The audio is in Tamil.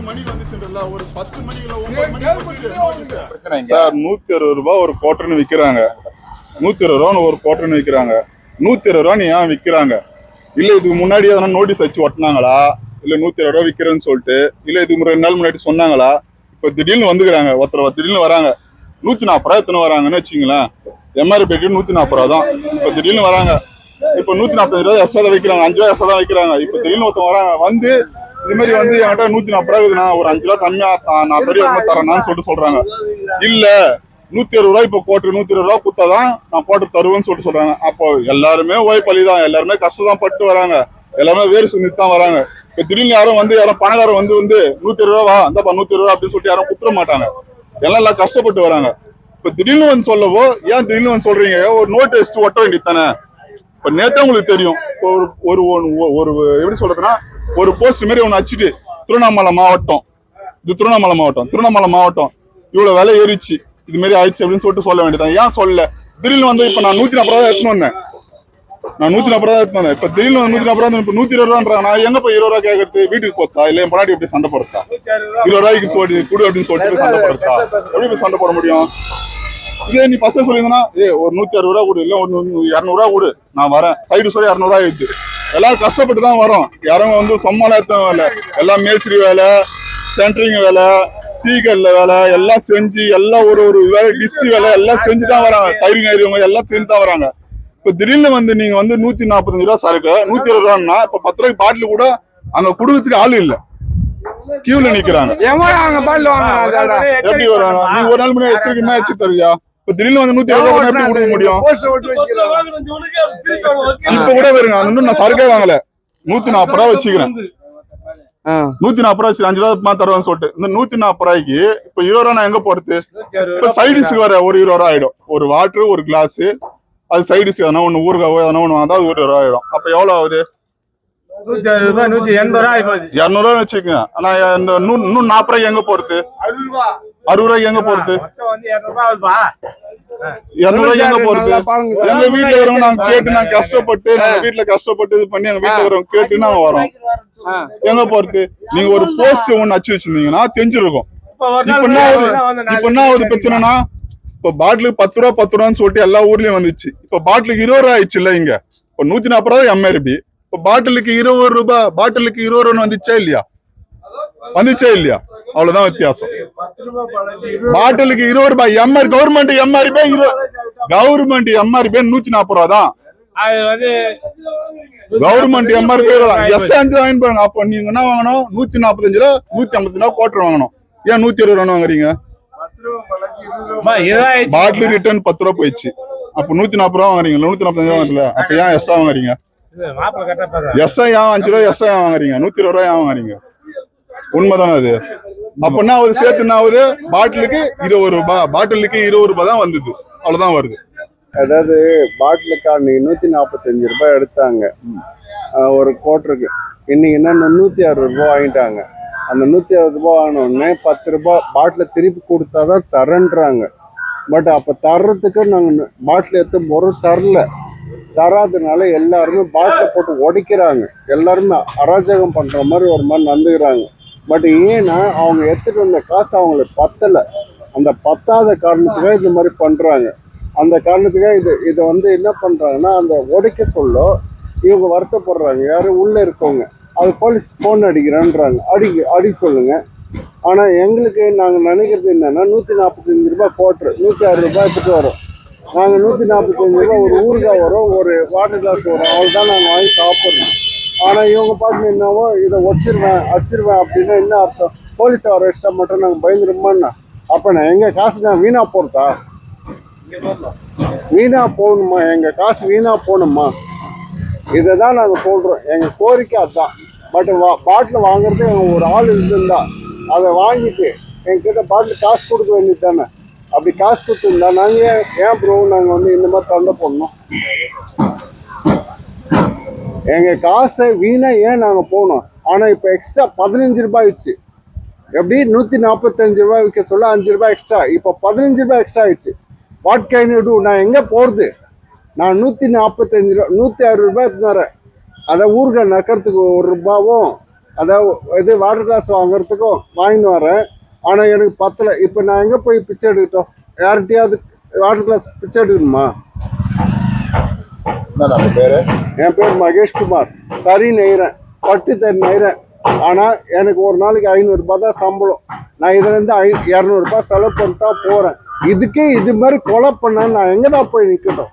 மணிக்கு வந்துச்சுல ஒரு 10 மணிக்கு சார் 160 ரூபாய் ஒரு குவார்டர்னு விற்கிறாங்க. 120 ரூபான்னு ஒரு குவார்டர்னு விற்கிறாங்க. 120 ரூபான்னு ஏன் விற்கிறாங்க? இல்ல இதுக்கு முன்னாடி எதனா நோட்டீஸ் வச்சு ஒட்டினாங்களா? இல்ல 120 ரூபாய் விற்கிறேன்னு சொல்லிட்டு இல்ல இதுக்கு 2 நாள் முன்னாடி சொன்னாங்களா? இப்ப திடீர்னு வந்துக்கிறாங்க. ஒருத்தர் திடீர்னு வராங்க 140 ரூபாய் எத்தனை வராங்கன்னு வச்சுங்களேன். எம்ஆர்பி 140 ரூபா தான். இப்ப திடீர்னு வராங்க. இப்ப 145 ரூபாய் எக்ஸ்ட்ரா தான் வைக்கிறாங்க. 5 ரூபாய் எக்ஸ்ட்ரா தான் வைக்கிறாங்க. இப்ப திடீர்னு ஒருத்தன் வராங்க வந்து இந்த மாதிரி வந்து என்கிட்ட 140 ரூபாய் இருக்குதுண்ணா, ஒரு 5 ரூபாய் கம்மியா நான் தரேன்னு சொல்லிட்டு சொல்றாங்க. இல்ல 160 ரூபாய் இப்ப போட்டு 120 ரூபாய் கொடுத்தாதான் நான் போட்டு தருவேன்னு சொல்லிட்டு சொல்றாங்க. அப்போ எல்லாருமே ஓய்பலி தான், எல்லாருமே கஷ்டம் தான் பட்டு வராங்க, எல்லாருமே வேறு சுனித்து தான் வராங்க. இப்ப திடீர்னு யாரும் பணக்காரர் வந்து 120 ரூபா இந்தப்பா 120 ரூபா அப்படின்னு சொல்லிட்டு யாரும் குத்துற மாட்டாங்க. எல்லாம் கஷ்டப்பட்டு வராங்க. இப்ப திடீர்னு வந்து சொல்லவோ ஏன் திடீர்னு வந்து சொல்றீங்க? ஒரு நோட் டெஸ்ட் ஒட்ட வேண்டியது தானே. இப்ப நேத்தே உங்களுக்கு தெரியும், ஒரு ஒரு எப்படி சொல்றதுன்னா ஒரு போஸ்ட் மாதிரி ஒண்ணு அடிச்சுட்டு திருவண்ணாமலை மாவட்டம் இவ்வளவு விலை ஏறிச்சு, இது மாதிரி ஆயிடுச்சு அப்படின்னு சொல்லிட்டு சொல்ல வேண்டியதான். ஏன் சொல்ல? திடீர்னு வந்து இப்ப நான் 140 ரூபாய் எடுத்துன்னு வந்தேன். இப்ப திடீர்னு 140 ரூபாய் இப்ப 120 ரூபான்றாங்க. நான் எங்க போய் 20 ரூபாய் கேட்கறது? வீட்டுக்கு போத்தா இல்ல என் பொண்டாட்டி எப்படி சண்டை போடுறதா? 20 ரூபாய்க்கு கொடு அப்படின்னு சொல்லிட்டு சண்டை போடுறதா? எப்படி போய் சண்டை போட முடியும்? இதே நீ பசங்க சொல்லியிருந்தா ஒரு 160 ரூபாய் கொடு, இல்ல 200 ரூபாய் கொடு, நான் வரேன். சைடு சொல்லி 200 ரூபாய் ஆயிடுது. எல்லாரும் கஷ்டப்பட்டு தான் வரோம். யாரும் வந்து சொம்மாலாம் எடுத்த வேலை, எல்லாம் மேஸ்திரி வேலை, சென்ட்ரிங் வேலை, டீக்கல்ல வேலை எல்லாம் செஞ்சு எல்லாம் ஒரு வேலை டிஸ்ட் வேலை எல்லாம் செஞ்சுதான் வராங்க. டைரிங் அறிவங்க எல்லாம் செஞ்சு தான் வராங்க. இப்ப திடீர்னு வந்து நீங்க வந்து 145 ரூபாய் சரக்கு 120 ரூபான்னா இப்ப 10 ரூபாய்க்கு பாட்டில் கூட அங்க குடுக்கறதுக்கு ஆளு இல்ல, கியூல நிக்கிறாங்க. எப்படி வராங்க? நீ ஒரு நாள் முன்னாடி எச்சரிக்கை வச்சு தருவியா? இப்ப திடீர்னு வந்து 120 ரூபாய் எப்படி கொடுக்க முடியும்? இப்ப கூட வருங்க, இன்னும் நான் சரக்கே வாங்கல, 140 ரூபாய் வச்சுக்கிறேன். 140 ரூபாய் வச்சு 5 ரூபாய் தருவான்னு சொல்லிட்டு இந்த 140 ரூபாய்க்கு இப்ப 20 ரூபாய் நான் எங்க போறது? இப்ப சைடிஸ்க்கு வர ஒரு 20 ரூபாய் ஆயிடும். ஒரு வாட்டர் ஒரு கிளாஸ் அது சைடிஸ் எதனா ஒண்ணு ஊறுகாவோ எதனா ஒண்ணு வாங்க அது 20 ரூபாய் ஆயிடும். அப்ப எவ்வளவு ஆகுது? 200 ரூபாய் வச்சுக்கோங்க. ஆனா இந்த 140 ரூபாய் எங்க போறது? 60 ரூபாய்க்கு எங்க போறது? 200 ரூபாய்க்கு எங்க போறது? எங்க வீட்டுல வரவங்க நாங்க கேட்டு நாங்க கஷ்டப்பட்டு வீட்டுல கஷ்டப்பட்டு இது பண்ணி எங்க வீட்டுல வரவங்க கேட்டு நாங்க வரோம். எங்க போறது? நீங்க ஒரு போஸ்ட் ஒண்ணு அச்சு வச்சிருந்தீங்கன்னா தெரிஞ்சிருக்கும். இப்ப என்ன ஆகுது பிரச்சனைனா, இப்ப பாட்டிலுக்கு 10 ரூபான்னு சொல்லிட்டு எல்லா ஊர்லயும் வந்துச்சு. இப்ப பாட்டிலுக்கு 20 ரூபாய் ஆயிடுச்சு இல்ல? இங்க இப்ப 140 ரூபாய் எம்ஆர்பி. இப்ப பாட்டிலுக்கு 20 ரூபாய், பாட்டிலுக்கு 20 ரூபான்னு வந்துச்சா இல்லையா? அவ்வளவுதான் வித்தியாசம். பாட்டிலுக்கு 20 ரூபாய் எம்ஆர் கவர்மெண்ட் எம்ஆர்பி 140 ரூபாய் தான். கவர்மெண்ட் எம்ஆர்பி வாங்கி பாருங்க. அப்ப நீங்க என்ன வாங்கணும்? 145 ரூபாய் 155 ரூபாய் குவார்டர் வாங்கணும். ஏன் 120 ரூபாய் வாங்குறீங்க? பாட்டில் ரிட்டர்ன் 10 ரூபாய் போயிடுச்சு. அப்ப 140 ரூபாய் வாங்குறீங்க, 145 ரூபாய் வாங்கல. அப்ப ஏன் எக்ஸ்ட்ரா வாங்குறீங்க? எக்ஸ்ட்ரா ஏன் 5 ரூபாய் எக்ஸ்ட்ரா ஏன் வாங்குறீங்க? 120 ரூபாய் ஏன் வாங்குறீங்க? உண்மைதானே அது? அப்ப என்ன ஆகுது? சேர்த்து என்ன ஆகுது? பாட்டிலுக்கு 20 ரூபாய், பாட்டிலுக்கு 20 ரூபாய் தான் வந்தது. அவ்வளவுதான் வருது. அதாவது பாட்டிலுக்கு அன்னைக்கு 145 ரூபாய் எடுத்தாங்க ஒரு குவார்டருக்கு. இன்னைக்கு என்ன 160 ரூபாய் வாங்கிட்டாங்க. அந்த 160 ரூபாய் வாங்கினோடனே 10 ரூபாய் பாட்டில திருப்பி கொடுத்தாதான் தரேன்றாங்க. பட் அப்ப தர்றதுக்கு நாங்க பாட்டில் எடுத்து முறை தராதனால எல்லாருமே பாட்டில போட்டு உடைக்கிறாங்க. எல்லாருமே அராஜகம் பண்ற மாதிரி ஒரு மாதிரி நடந்துக்கிறாங்க. பட் ஏன்னா அவங்க எடுத்துட்டு வந்த காசு அவங்களுக்கு பத்தலை. அந்த பத்தாத காரணத்துக்காக இது மாதிரி பண்றாங்க. அந்த காரணத்துக்காக இதை வந்து என்ன பண்றாங்கன்னா, அந்த உடைக்க சொல்ல இவங்க வருத்தப்படுறாங்க. யாரும் உள்ள இருக்கவங்க அது போலீஸ் போன் அடிக்கிறேன்றாங்க. அடி சொல்லுங்க. ஆனா எங்களுக்கு நாங்க நினைக்கிறது என்னன்னா 145 ரூபாய் குவார்டர் 160 ரூபாய் எடுத்துட்டு வரோம். நாங்க 145 ரூபாய் ஒரு ஊறுகாய் வரும், ஒரு வாட்டர் கிளாஸ் வரும், அவ்வளவுதான் நாங்க வாங்கி சாப்பிடுறோம். ஆனா இவங்க பாட்டு என்னவோ இதை அச்சிருவேன் அப்படின்னா என்ன அர்த்தம்? போலீஸ் வர இஷ்டம் மட்டும் நாங்க பயந்துருமான்னா அப்ப நான் எங்க காசு நான் வீணா போறதா? வீணா போகணுமா? எங்க காசு வீணா போகணுமா? இதைதான் நாங்க சொல்றோம். எங்க கோரிக்கை அதுதான். பட் பாட்டில் வாங்குறது ஒரு ஆள் இருந்திருந்தா அதை வாங்கிட்டு எங்ககிட்ட பாட்டில் காசு கொடுக்க வேண்டியது தானே. அப்படி காசு கொடுத்துருந்தா நாங்க ஏன் ப்ரோ நாங்க வந்து இந்த மாதிரி சண்டை போடணும்? எங்க காசை வீணா ஏன் நாங்க போனோம்? ஆனா இப்ப எக்ஸ்ட்ரா 15 ரூபாய் ஆயிடுச்சு. எப்படி 145 ரூபாய் விற்க சொல்ல 5 ரூபாய் எக்ஸ்ட்ரா, இப்ப 15 ரூபாய் எக்ஸ்ட்ரா ஆயிடுச்சு. What can you do? நான் எங்க போறது? நான் 145 ரூபாய் 160 ரூபாய் எடுத்துறேன். அதை ஊறுகாய் நக்கிறதுக்கு 1 ரூபாவும் இது வாட்டர் கிளாஸ் வாங்குறதுக்கும் வாங்கிட்டு வரேன். ஆனால் எனக்கு பத்தலை. இப்போ நான் எங்கே போய் பிச்சை எடுக்கட்டும்? யார்கிட்டயாவது வாட்டர் கிளாஸ் பிச்சை எடுக்கணுமா? நம்ம பேரு என் பேர் மகேஷ்குமார். தறி நெய்கிறேன், பட்டு தறி நெய்கிறேன். ஆனால் எனக்கு ஒரு நாளைக்கு 500 ரூபாய் தான் சம்பளம். நான் இதுலேருந்து 200 ரூபாய் செலவு பண்ணி தான் போகிறேன். இதுக்கே இது மாதிரி கொலை பண்ண நான் எங்கே தான் போய் நிற்கட்டும்?